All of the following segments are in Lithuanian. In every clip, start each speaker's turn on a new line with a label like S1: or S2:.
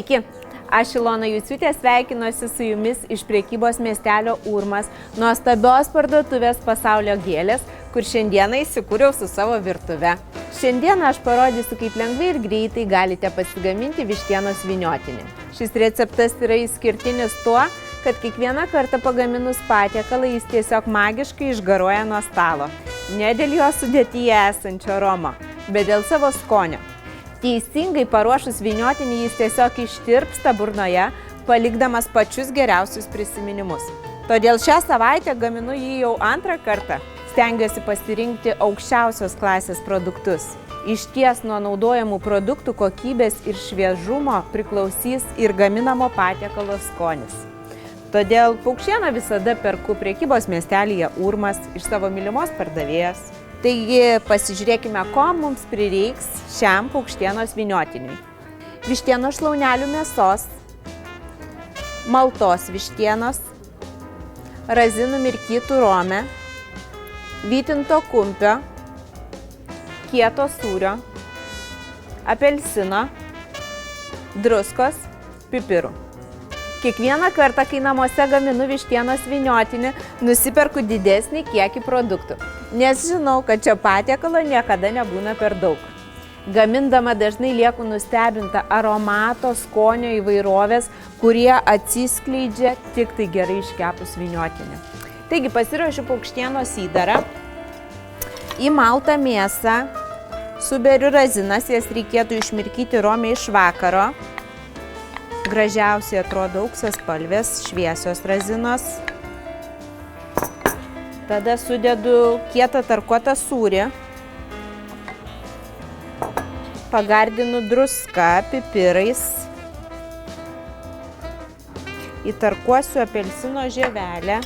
S1: Sveiki, aš Ilona Jusiūtė sveikinuosi su jumis iš prekybos miestelio Urmas, nuostabios parduotuvės Pasaulio gėlės, kur šiandieną įsikūriau su savo virtuve. Šiandieną aš parodysiu, kaip lengvai ir greitai galite pasigaminti vištienos vyniotinį. Šis receptas yra išskirtinis tuo, kad kiekvieną kartą pagaminus patiekalą jis tiesiog magiškai išgaruoja nuo stalo. Ne dėl jo sudėtyje esančio aromo, bet dėl savo skonio. Teisingai paruošus vyniotinį jis tiesiog ištirpsta burnoje, palikdamas pačius geriausius prisiminimus. Todėl šią savaitę gaminu jį jau antrą kartą. Stengiuosi pasirinkti aukščiausios klasės produktus. Išties nuo naudojamų produktų kokybės ir šviežumo priklausys ir gaminamo patiekalo skonis. Todėl paukštieną visada perku prekybos miestelyje Urmas iš savo mylimos pardavėjos. Taigi pasižiūrėkime, ko mums prireiks šiam paukštienos vyniotiniui. Vištienos šlaunelių mėsos, maltos vištienos, razinų mirkytų rome, vytinto kumpio, kieto sūrio, apelsino, druskos, pipirų. Kiekvieną kartą, kai namuose gaminu vištienos vyniotinį, nusiperku didesnį kiekį produktų, nes žinau, kad čia patiekalo niekada nebūna per daug. Gamindama dažnai lieku nustebinta aromato, skonio įvairovės, kurie atsiskleidžia tik tai gerai iškepus vyniotinį. Taigi pasiruošiu paukštienos įdarą. Į maltą mėsą suberiu razinas, jas reikėtų išmirkyti rome iš vakaro. Gražiausiai atrodo auksaspalvės, šviesios razinos. Tada sudedu kietą tarkuotą sūrį. Pagardinu druska, pipirais. Įtarkuosiu apelsino žievelę.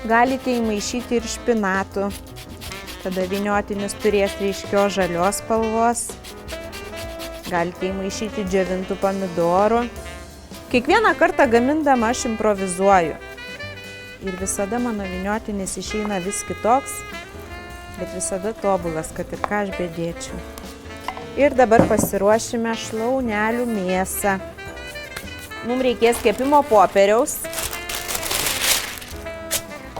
S1: Galite įmaišyti ir špinatų. Tada vyniotinis turės ryškios žalios spalvos. Galite įmaišyti džiovintų pomidorų. Kiekvieną kartą gamindama aš improvizuoju. Ir visada mano vyniotinis išeina vis kitoks, bet visada tobulas, kad ir ką aš bedėčiau. Ir dabar pasiruošime šlaunelių mėsą. Mums reikės kepimo popieriaus.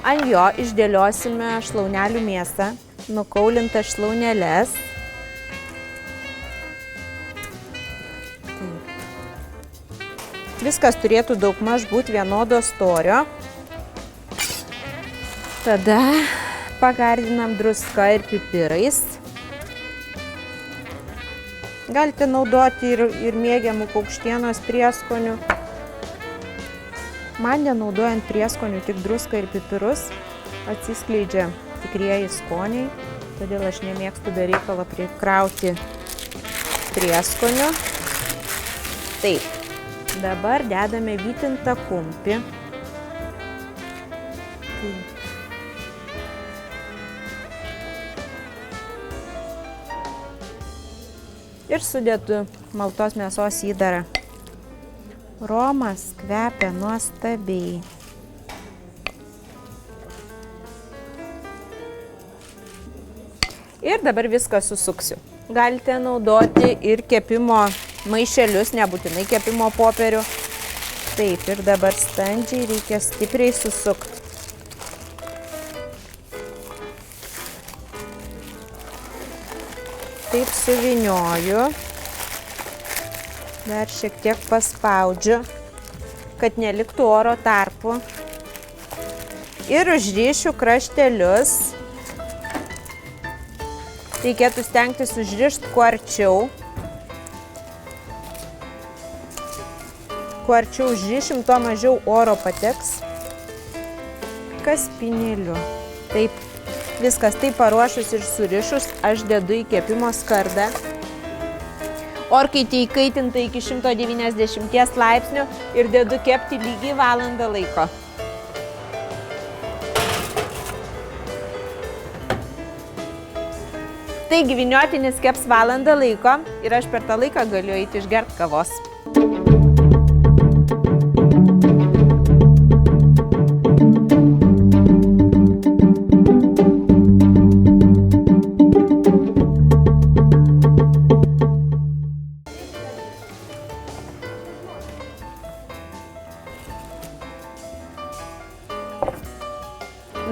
S1: Ant jo išdėliosime šlaunelių mėsą, nukaulintas šlauneles. Viskas turėtų daugmaž būti vienodo storio. Tada pagardinam druska ir pipirais. Galite naudoti ir mėgiamų paukštienos prieskonių. Man nenaudojant prieskonių tik druską ir pipirus atsiskleidžia tikrieji skoniai, todėl aš nemėgstu be reikalo prikrauti prieskonių. Taip, dabar dedame vytintą kumpį. Ir sudedu maltos mėsos įdarą. Romas kvepia nuostabiai. Ir dabar viską susuksiu. Galite naudoti ir kepimo maišelius, nebūtinai kepimo popierių. Taip, ir dabar standžiai reikia stipriai susukti. Taip suvynioju. Dar šiek tiek paspaudžiu, kad neliktų oro tarpų. Ir užrišiu kraštelius. Reikėtų stengtis užrišti kuo arčiau. Kuo arčiau užrišim, tuo mažiau oro pateks. Kaspinėliu. Taip, viskas taip paruošus ir surišus, aš dedu į kepimo skardą. Orkaitė įkaitinta iki 190 laipsnių ir dedu kepti lygiai valandą laiko. Taigi vyniotinis keps valandą laiko ir aš per tą laiką galiu eiti išgerti kavos.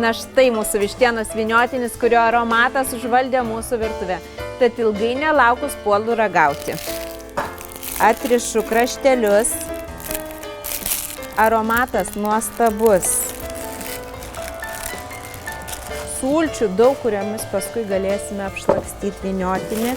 S1: Na štai mūsų vištienos vyniotinis, kurio aromatas užvaldė mūsų virtuvę. Tad ilgai nelaukus puolu ragauti. Atrišu kraštelius. Aromatas nuostabus. Sulčių daug, kuriomis paskui galėsime apšlakstyti vyniotinį.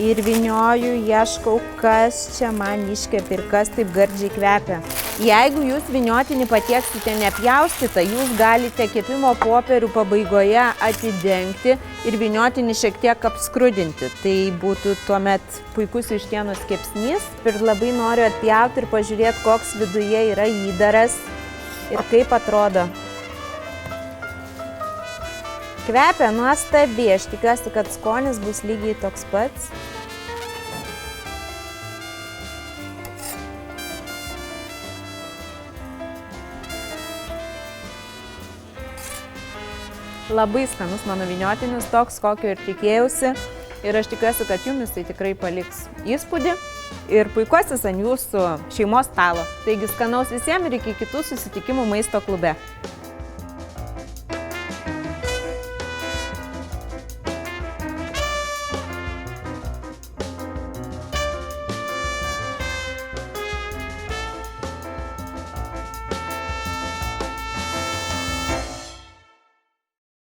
S1: Ir vynioju, ieškau, kas čia man iškepė ir kas taip gardžiai kvepia. Jeigu jūs vyniotinį patieksite nepjaustytą, jūs galite kepimo popierių pabaigoje atidengti ir vyniotinį šiek tiek apskrudinti. Tai būtų tuomet puikus vištienos kepsnys. Ir labai noriu atpjauti ir pažiūrėti, koks viduje yra įdaras ir kaip atrodo. Kvepia nuostabiai, aš tikiuosi, kad skonis bus lygiai toks pats. Labai skanus mano vyniotinis, toks, kokio ir tikėjausi. Ir aš tikiuosi, kad jumis tai tikrai paliks įspūdį ir puikuosis ant jūsų šeimos stalo. Taigi skanaus visiems ir iki kitų susitikimų Maisto klube.